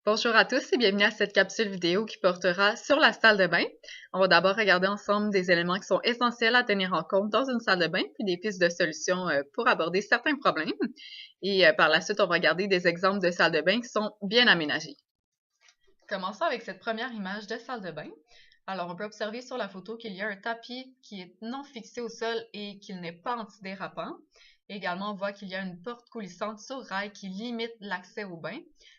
Bonjour à tous et bienvenue à cette capsule vidéo qui portera sur la salle de bain. On va d'abord regarder ensemble des éléments qui sont essentiels à tenir en compte dans une salle de bain, puis des pistes de solutions pour aborder certains problèmes. Et par la suite, on va regarder des exemples de salles de bain qui sont bien aménagées. Commençons avec cette première image de salle de bain. Alors, on peut observer sur la photo qu'il y a un tapis qui est non fixé au sol et qu'il n'est pas antidérapant. Également, on voit qu'il y a une porte coulissante sur rail qui limite l'accès au bain.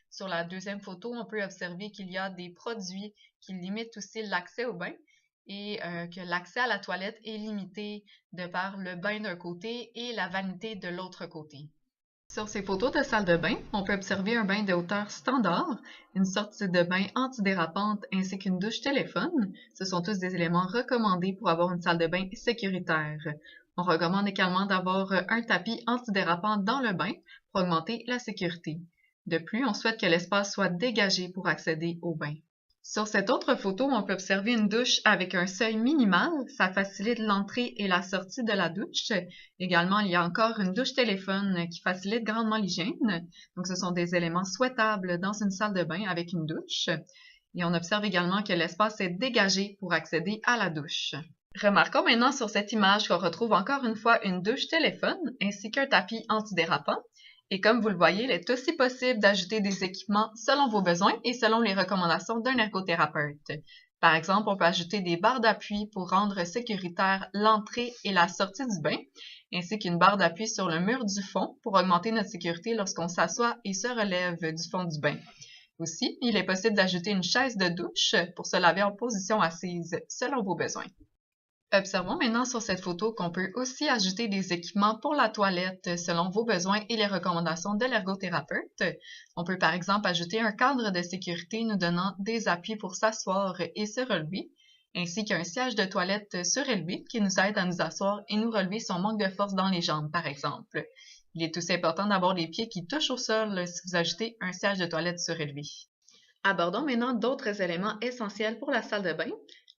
Sur la deuxième photo, on peut observer qu'il y a des produits qui limitent aussi l'accès au bain et que l'accès à la toilette est limité de par le bain d'un côté et la vanité de l'autre côté. Sur ces photos de salle de bain, on peut observer un bain de hauteur standard, une sortie de bain antidérapante ainsi qu'une douche téléphone. Ce sont tous des éléments recommandés pour avoir une salle de bain sécuritaire. On recommande également d'avoir un tapis antidérapant dans le bain pour augmenter la sécurité. De plus, on souhaite que l'espace soit dégagé pour accéder au bain. Sur cette autre photo, on peut observer une douche avec un seuil minimal. Ça facilite l'entrée et la sortie de la douche. Également, il y a encore une douche téléphone qui facilite grandement l'hygiène. Donc, ce sont des éléments souhaitables dans une salle de bain avec une douche. Et on observe également que l'espace est dégagé pour accéder à la douche. Remarquons maintenant sur cette image qu'on retrouve encore une fois une douche téléphone ainsi qu'un tapis antidérapant. Et comme vous le voyez, il est aussi possible d'ajouter des équipements selon vos besoins et selon les recommandations d'un ergothérapeute. Par exemple, on peut ajouter des barres d'appui pour rendre sécuritaire l'entrée et la sortie du bain, ainsi qu'une barre d'appui sur le mur du fond pour augmenter notre sécurité lorsqu'on s'assoit et se relève du fond du bain. Aussi, il est possible d'ajouter une chaise de douche pour se laver en position assise selon vos besoins. Observons maintenant sur cette photo qu'on peut aussi ajouter des équipements pour la toilette selon vos besoins et les recommandations de l'ergothérapeute. On peut par exemple ajouter un cadre de sécurité nous donnant des appuis pour s'asseoir et se relever, ainsi qu'un siège de toilette surélevé qui nous aide à nous asseoir et nous relever si on manque de force dans les jambes, par exemple. Il est aussi important d'avoir les pieds qui touchent au sol si vous ajoutez un siège de toilette surélevé. Abordons maintenant d'autres éléments essentiels pour la salle de bain.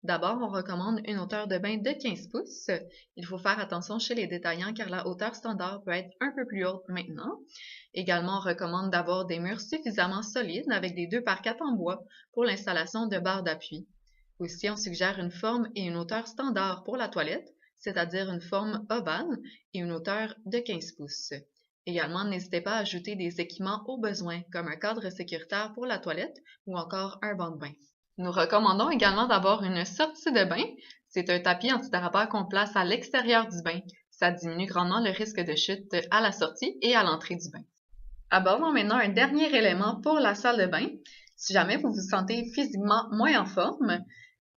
D'abord, on recommande une hauteur de bain de 15 pouces. Il faut faire attention chez les détaillants car la hauteur standard peut être un peu plus haute maintenant. Également, on recommande d'avoir des murs suffisamment solides avec des 2x4 en bois pour l'installation de barres d'appui. Aussi, on suggère une forme et une hauteur standard pour la toilette, c'est-à-dire une forme ovale et une hauteur de 15 pouces. Également, n'hésitez pas à ajouter des équipements au besoin, comme un cadre sécuritaire pour la toilette ou encore un banc de bain. Nous recommandons également d'avoir une sortie de bain. C'est un tapis antidérapant qu'on place à l'extérieur du bain. Ça diminue grandement le risque de chute à la sortie et à l'entrée du bain. Abordons maintenant un dernier élément pour la salle de bain. Si jamais vous vous sentez physiquement moins en forme,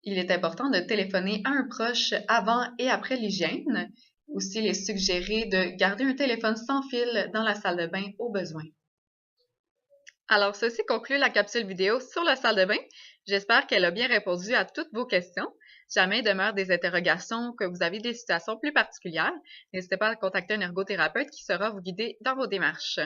il est important de téléphoner à un proche avant et après l'hygiène. Aussi, il est suggéré de garder un téléphone sans fil dans la salle de bain au besoin. Alors, ceci conclut la capsule vidéo sur la salle de bain. J'espère qu'elle a bien répondu à toutes vos questions. Si jamais il demeure des interrogations, que vous avez des situations plus particulières, n'hésitez pas à contacter un ergothérapeute qui saura vous guider dans vos démarches.